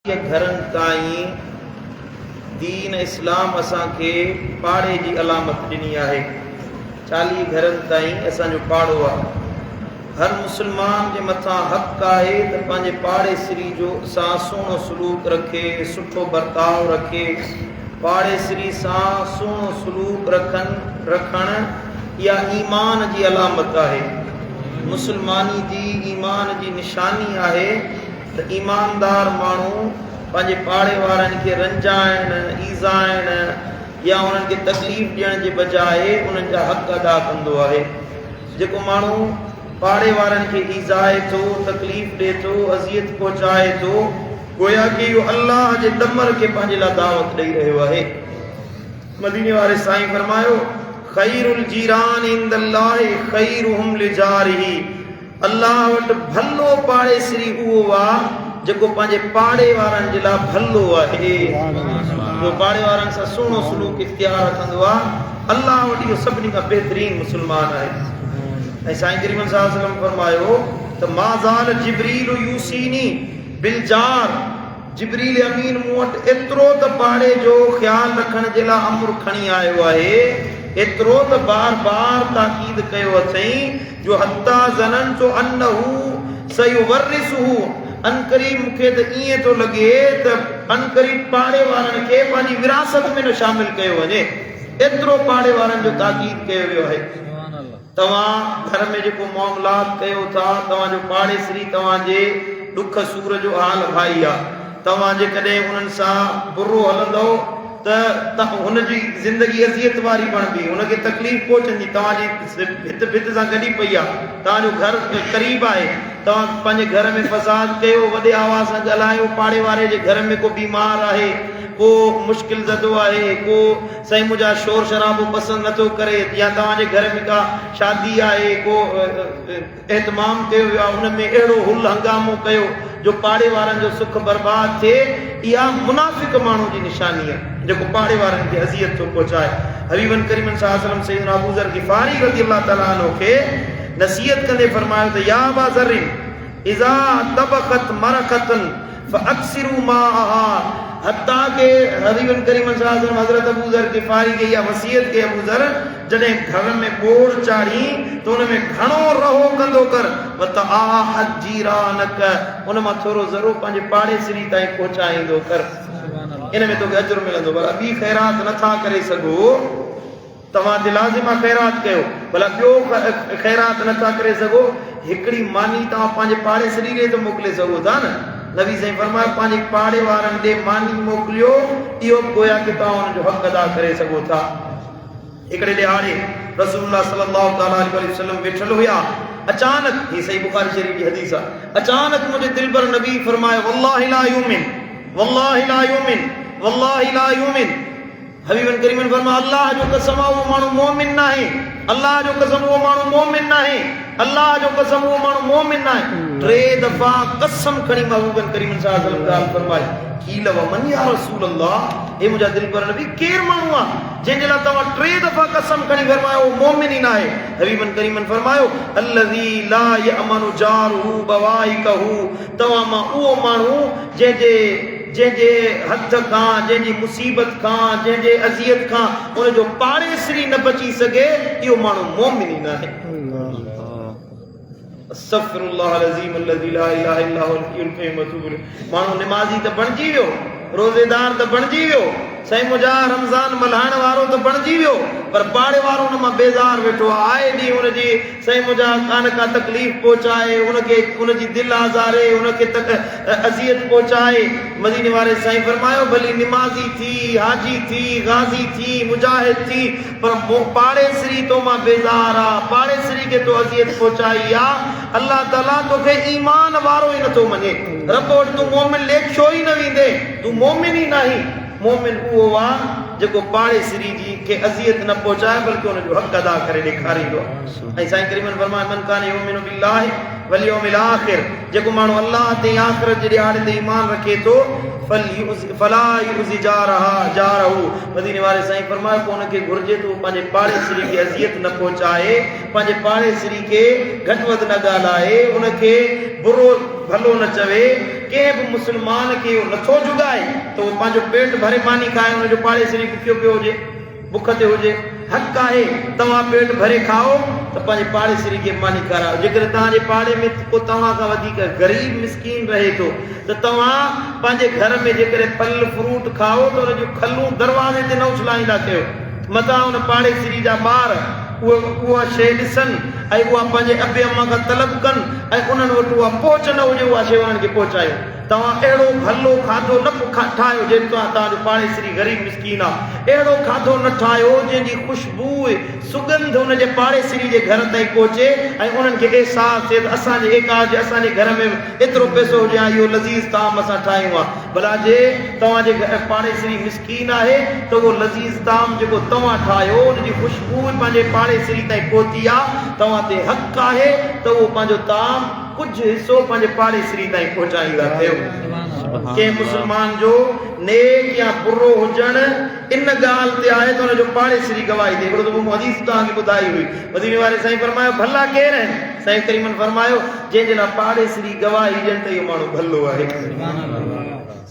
घरन ताईं दीन इस्लाम असां खे पाड़े जी अलामत ॾिनी आहे। 40 घरन ताईं असांजो पाड़ो आहे। हर मुस्लमान जे मथां हक़ आहे त पंहिंजे पाड़ेसरी जो सां सुहिणो सलूक रखे, सुठो बर्ताव रखे। पाड़ेसरी सां सुहिणो सलूक रखण इहा ईमान जी अलामत आहे। मुस्लमानी जी ईमान जी निशानी आहे त ईमानदार माण्हू पंहिंजे पाड़े वारनि खे रंजाइण, ईज़ाइण या उन्हनि खे तकलीफ़ ॾियण जे बजाए उन्हनि जा हक़ अदा कंदो आहे। जेको माण्हू पाड़े वारनि खे ईज़ाए थो, तकलीफ़ ॾिए थो, अज़ियत पहुचाए थो, गोया कि इहो अल्लाह जे दमर खे पंहिंजे लाइ दावत ॾेई रहियो आहे। मदीने वारे साईं फरमायो, ख़ैरुल जीरान इंदल्लाहि ख़ैरुहुम लिजारिही। अल्लाह वटि भलो पाड़ेसरी उहो आहे जेको पंहिंजे पाड़े वारनि जे लाइ भलो आहे। जो पाड़े वारनि सां सुहिणो सलूक इख्तियार रखंदो आहे, अल्लाह वटि इहो सभिनी खां बहितरीन मुस्लमान आहे। ऐं साईं करीम सल्लल्लाहु अलैहि वसल्लम फरमायो त मा ज़ाल जिब्रील यूसीनी बिलजार। जिब्रील अमीन मूं वटि एतिरो त पाड़े जो ख़्यालु रखण जे लाइ अमर खणी आयो आहे, एतिरो त बार बार ताकीद कयो अथई जो हत्ता ज़ननतु अन्नहु सयुवर्रिसुहु। अनकरीब मूंखे त ईअं थो लॻे त अनकरीब पाड़े वारनि खे पंहिंजी विरासत में न शामिल कयो वञे। एतिरो पाड़े वारनि जो ताकीद कयो वियो आहे। तव्हां घर में जेको मामलात कयो था, तव्हांजो पाड़ेसरी तव्हांजे ॾुख सूर जो हाल भाई आहे। तव्हां जेकॾहिं उन्हनि सां बुरो हलंदव त हुनजी ज़िंदगी अज़ियत वारी बणंदी, हुनखे तकलीफ़ पहुचंदी। तव्हांजी भित भित सां गॾी पई आहे, तव्हांजो घर क़रीब आहे। तव्हां पंहिंजे घर में फसाद कयो, वॾे आवाज़ सां ॻाल्हायो, पाड़े वारे जे घर में को बीमार आहे, को मुश्किल ज़दो आहे, को साईं मुंहिंजा शोर शराबो पसंदि नथो करे, या तव्हांजे घर में का शादी आहे, को एहतमाम कयो वियो आहे, हुन में अहिड़ो हुल हंगामो कयो जो पाड़े वारनि जो सुख बर्बाद थिए, इहा मुनाफ़िक माण्हू जी निशानी आहे जेको पाड़े वारनि खे अज़ियत थो पहुचाए। हबीबन करीमन सल्लल्लाहु अलैहि वसल्लम सैयदना अबू ज़र ग़िफ़ारी रज़ियल्लाहु ताला अन्हु खे नसीहत कंदे फरमायो त या अबा ज़रिन इज़ा तबक़त मरक़तन फअक्सिरू माअहा। हत्ता के हबीबन करीमन सल्लल्लाहु अलैहि वसल्लम हज़रत अबू ज़र ग़िफ़ारी खे इहा वसीयत कई, अबू ज़र जॾहिं घर में बोड़ चाढ़ी त हुन में घणो रहो कंदो कर, वतआहत जीरानक, उन मां थोरो ज़रो पंहिंजे पाड़ेसरी ताईं पहुचाईंदो कर। इन में तोखे अजर मिलंदो। भला ॿी ख़ैरात नथा करे सघो, तव्हां ते लाज़िमा ख़ैरात कयो। भला ॿियो ख़ैरात नथा करे सघो, हिकिड़ी मानी तव्हां पंहिंजे पाड़ेसरी ॾे त मोकिले सघो था न। नबी साईं फरमायो पंहिंजे पाड़े वारनि ॾे मानी मोकिलियो, इहो गोया कि तव्हां हुनजो हक़ अदा करे सघो था। हिकिड़े ॾिहाड़े रसूलुल्लाह सल्लल्लाहु अलैहि वसल्लम वेठल हुया। अचानक, ही सही बुखारी शरीफ जी हदीस आहे, अचानक मुंहिंजे दिलबर नबी फरमायो वल्लाहि ला युमिन, वल्लाहि ला युमिन, वल्लाहि ला युमिन। हबीबन करीमन फरमाया अल्लाह जो कसम उहो माण्हू मोमिन न आहे, अल्लाह जो कसम उहो माण्हू मोमिन न आहे, अल्लाह जो कसम उहो माण्हू मोमिन न आहे। 3 दफ़ा कसम खणी महबूबन करीमन सल्लल्लाहु अलैहि वसल्लम ॻाल्हि फरमाई। कील वमन या रसूल अल्लाह, हे मुंहिंजा दिलबर नबी केरु माण्हू आहे जंहिंजे लाइ तव्हां 3 दफ़ा कसम खणी फरमायो उहो मोमिन ई न आहे। हबीबन करीमन फरमायो अल्लज़ी ला यअमनु जारुहु बवाइकहु। तव्हां मां उहो माण्हू जंहिंजे हथ खां, जंहिंजी मुसीबत खां, जंहिंजे अज़ियत खां उनजो पाड़ेसरी न बची सघे, इहो माण्हू मोमिन ई न आहे। अस्तग़फिरुल्लाह अज़ीम अल्लज़ी ला इलाहा इल्ला हुवल हय्युल क़य्यूम वतूबु इलैहि। माण्हू निमाज़ी त बणिजी वियो, रोज़ेदार त बणिजी वियो, साईं मुंहिंजा रमज़ान मल्हाइण वारो त बणिजी वियो, पर पाड़े वारो हुन मां बेज़ार वेठो आहे। आए ॾींहुं हुनजी साईं मुंहिंजा कान का तकलीफ़ पहुचाए, हुनखे हुनजी दिलि आज़ारे, हुनखे अज़ियत पहुचाए। मदीने वारे साईं फरमायो भली निमाज़ी थी, हाजी थी, गाज़ी थी, मुजाहिद थी, पर पाड़ेसरी तो मां बेज़ार आहे, पाड़ेसरी खे तो अज़ियत पहुचाई आहे। अल्लाह ताला तोखे ईमान वारो ई नथो मञे। रब वटि तूं मोमिन लेख छो ई न वेंदे, तूं मोमिन ई नाही। मोमिन उहो आहे जेको पाड़ेसरी जी खे अज़ियत न पहुचाए बल्कि हुनजो हक़ अदा करे ॾेखारींदो आहे। ऐं साईं करीमन फरमाए मन कान युमिनु बिल्लाहि वल यौमिल आख़िर, जेको माण्हू अल्लाह ते आख़िरत जे ॾियारे ते ईमान रखे थो, फला युज़ि जारहु। मदीने वारे साईं फरमायो पोइ हुनखे घुर्जे थो पंहिंजे पाड़ेसरी खे अज़ियत न पहुचाए, पंहिंजे पाड़ेसरी खे घटि वधि न ॻाल्हाए, हुनखे बुरो भलो न चवे, कंहिं बि मुस्लमान खे नथो जुगाए त उहो पंहिंजो पेट भरे मानी खाए, हुनजो पाड़ेसरी बुखियो पियो हुजे, बुख ते हुजे, हक़ आहे तव्हां पेट भरे खाओ त पंहिंजे पाड़ेसरी खे मानी खारायो। जेकर तव्हांजे पाड़े में को तव्हां खां वधीक ग़रीब मिसकीन रहे थो त तव्हां पंहिंजे घर में जेकर फल फ्रूट खाओ त हुनजूं खलूं दरवाज़े ते न उछलाईंदा कयो, मथां हुन पाड़ेसरी जा ॿार उहा शइ ॾिसनि ऐं उहा पंहिंजे अबे अम्मा खां तलब कनि ऐं उन्हनि वटि उहा पहुच न हुजे, उहा शइ उन्हनि खे पहुचायो। तव्हां अहिड़ो भलो खाधो न ठाहियो जंहिं तव्हांजो पाड़ेसरी ग़रीब मिसकीन आहे, अहिड़ो खाधो न ठाहियो जंहिंजी ख़ुशबू सुगंध हुनजे पाड़ेसरी जे घर ताईं पहुचे ऐं उन्हनि खे अहसासु थिए त असांजे एकाज असांजे घर में एतिरो पैसो हुजे ऐं इहो लज़ीज़ ताम असां ठाहियूं आहे। भला जे तव्हांजे पाड़ेसरी मिसकीन आहे त उहो लज़ीज़ ताम जेको तव्हां ठाहियो उनजी ख़ुशबू पंहिंजे पाड़ेसरी ताईं पहुती आहे, तव्हां ते हक़ आहे त उहो पंहिंजो ताम कुझु हिसो पंहिंजे पाड़ेसरी ताईं पहुचाईंदा थियो। कंहिं मुस्लमान जो नेक या बुरो हुजण इन ॻाल्हि ते आहे त हुनजो पाड़ेसरी गवाही ॾे। हिकिड़ो दफ़ो हदीस तव्हांखे ॿुधाई हुई, मदीने वारे साईं फरमायो भला केरु आहिनि? साईं करीमन फरमायो जंहिंजे लाइ पाड़ेसरी गवाही ॾियनि त इहो माण्हू भलो आहे।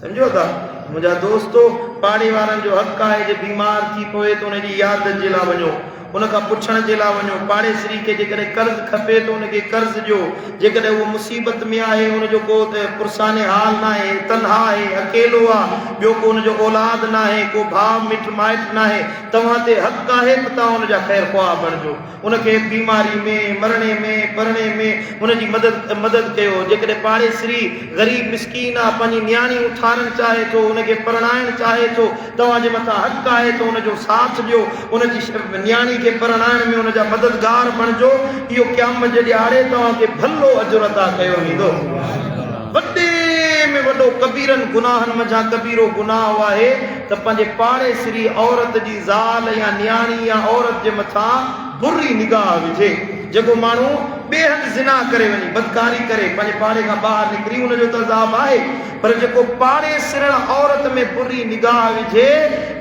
सम्झो था मुंहिंजा दोस्तो, पाड़े वारनि जो हक़ आहे जे बीमार थी पवे त हुनजी यादि जे लाइ वञो, उनखां पुछण जे लाइ वञो। पाड़ेसरी खे जेकॾहिं कर्ज़ खपे त उनखे कर्ज़ ॾियो, जेकॾहिं उहो मुसीबत में आहे, उनजो को पुरसाने हाल न आहे, तनहा आहे, अकेलो आहे, ॿियो को उनजो औलाद न आहे, को भाउ मिट माइट न आहे, तव्हां ते हक़ आहे त तव्हां उनजा ख़ैर ख़्वाह बणिजो, उनखे बीमारी में मरणे में पढ़णे में उनजी मदद कयो। जेकॾहिं पाड़ेसरी ग़रीब मिसकीन आहे, पंहिंजी न्याणी उथारणु चाहे थो, उनखे परणाइणु चाहे थो, तव्हांजे मथां हक़ आहे त उनजो साथ ॾियो, उनजी न्याणी खे परणाइण में उनजा मददगार बणिजो। इहो क़यामत जे ॾियारे तव्हांखे भलो अजुर अता कयो वेंदो। वॾे में वॾो कबीरनि गुनाहनि मंझां कबीरो गुनाह आहे त पंहिंजे पाड़ेसरी औरत जी ज़ाल या न्याणी या औरत जे मथां बुरी निगाह विझे। जेको माण्हू ॿिए ज़िना करे वञे, बदकारी करे, पंहिंजे पाड़े खां ॿाहिरि निकिरी, उनजो त अज़ाब आहे, पर जेको पाड़ेसरनि औरत में बुरी निगाह विझे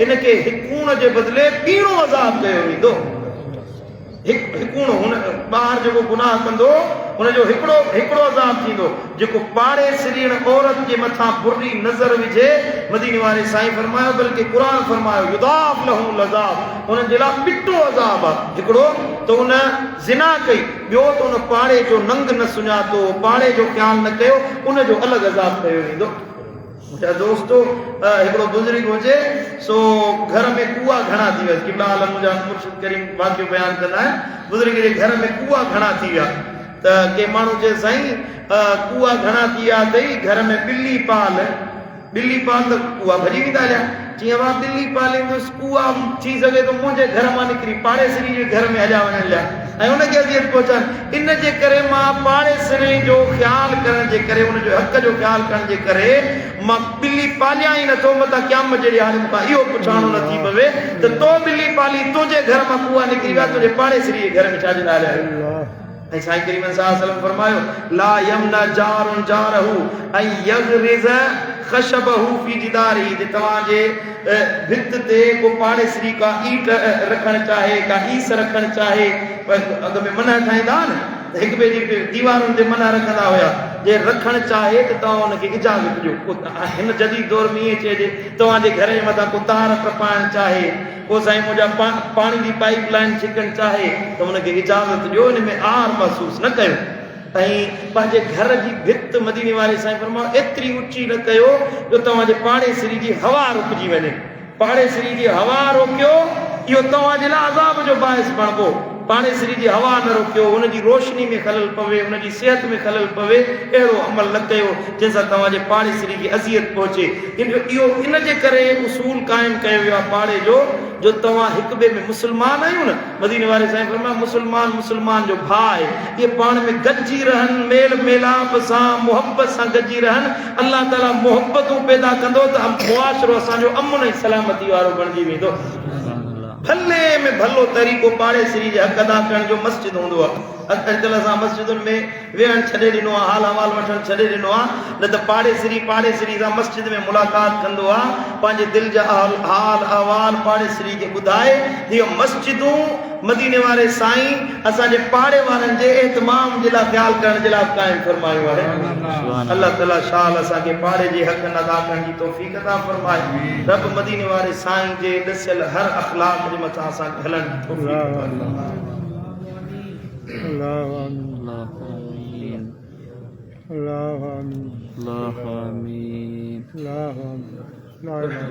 इनखे हिकूण जे बदिले ॿीणो अज़ाब कयो वेंदो। हिकूणो हुन ॿाहिरि जेको गुनाह कंदो हुनजो हिकिड़ो अज़ाब थींदो। जेको पाड़ेसरी औरत जे मथां बुरी नज़र विझे, मदीने वारे साईं फरमायो, बल्कि क़ुरान फरमायो युदाफ लहू लज़ाब, हुननि जे लाइ ॿिटो अज़ाब आहे। हिकिड़ो त हुन ज़िना कई, ॿियो त हुन पाड़े जो नंग न सुञातो, पाड़े जो ख़्यालु न कयो, उनजो अलॻि अज़ाब कयो वेंदो। मुंहिंजा दोस्तो, हिकिड़ो बुज़ुर्ग हुजे सो घर में कुआ घणा थी विया, क़िबला आलम मुंहिंजा मुर्शिद करीम वाक़ियो बयानु कंदा आहिनि, बुज़ुर्ग जे घर में कुआ घणा थी विया त के माण्हू चए साईं कुआ घणा थी विया अथई, घर में ॿिली पाल त कुआ भॼी वेंदा हलिया। जीअं मां ॿिली पालींदुसि, कुआ थी सघे थो मुंहिंजे घर मां निकिरी पाड़ेसरी जे घर में हलिया वञनि लिया ऐं हुनखे अज़ियत पहुचाइनि। इन जे करे मां पाड़ेसरी जो ख़्यालु करण जे करे, उनजो हक़ जो ख़्यालु करण जे करे मां ॿिली पालियां ई नथो, मथां क़यामत जे ॾींहुं मूंखां इहो पुछाणो न थी पवे त तो ॿिली पाली, तुंहिंजे घर मां कुआ निकिरी विया, तुंहिंजे पाड़ेसरी जे घर में छा जे लाइ हलिया। ऐं साईं करीम सल्लल्लाहु अलैहि वसल्लम फरमायो ला यमना जारुन जारहू ऐं यगरिज़ खशबहू फी जिदारी, जे तव्हांजे भित ते को पाड़ेसरी का ईट रखणु चाहे, का ईस रखणु चाहे, अॻ में मना ठाहींदा न त हिक ॿिए जी दीवारुनि ते मना रखंदा हुया, जे रखणु चाहे त तव्हां हुनखे इजाज़त ॾियो। हिन जदीद दौर में ईअं चइजे तव्हांजे घर जे मथां को तार टपाइणु चाहे, को साईं मुंहिंजा पाणी जी पाइप लाइन छिकणु चाहे त हुनखे इजाज़त ॾियो, हिन में आर महसूसु न कयो। ऐं पंहिंजे घर जी भित, मदीने वारे साईं फरमायो, एतिरी ऊची न कयो जो तव्हांजे पाड़ेसरी जी हवा रुकिजी वञे। पाड़ेसरी जी हवा रोकियो, इहो तव्हांजे लाइ अज़ाब जो बाहिस बणिबो। पाड़ेसरी जी हवा न रोकियो, हुनजी रोशनी में ख़लल पवे, हुनजी सिहत में ख़लल पवे, अहिड़ो अमल न कयो जंहिंसां तव्हांजे पाड़ेसरी खे अज़ियत पहुचे। इहो इन जे करे उसूल क़ाइमु कयो वियो आहे पाड़े जो तव्हां हिक ॿिए में मुस्लमान आहियूं न, मदीने वारे साईं फरमायो मुस्लमान जो भाउ आहे, इहे पाण में गॾिजी रहनि, मेल मेलाप सां मुहबत सां गॾिजी रहनि, अल्लाह ताला मुहबतूं पैदा कंदो त मुआशिरो असांजो अमन ऐं सलामती वारो बणिजी वेंदो। भले में भलो तरीक़ो पाड़ेसरी जे हक़ अदा करण जो मस्जिद हूंदो आहे। अॼुकल्ह असां मस्जिदुनि में वेहण छॾे ॾिनो आहे, हाल अहवाल वठणु छॾे ॾिनो आहे, न त पाड़ेसिरी सां मस्जिद में मुलाक़ात कंदो आहे, पंहिंजे दिलि जा हाल अहवाल पाड़ेसिरी खे ॿुधाए। इहो मस्जिदूं मदीने वारे साईं असांजे पाड़े वारनि जे एतमाम जे लाइ ख़्यालु करण जे लाइ क़ाइमु फरमायो आहे। अल्लाह ताला शाल असांखे पाड़े जे हक़ अदा करण जी तौफ़ीक़ अता फरमाए। रब मदीने वारे साईं जे ॾसियल हर अख़लाक जे मथां असांखे हलण जी तौफ़ीक़ अता फरमाए। अल्लाह आमीन, अल्लाह आमीन, अल्लाह आमीन, अल्लाह आमीन।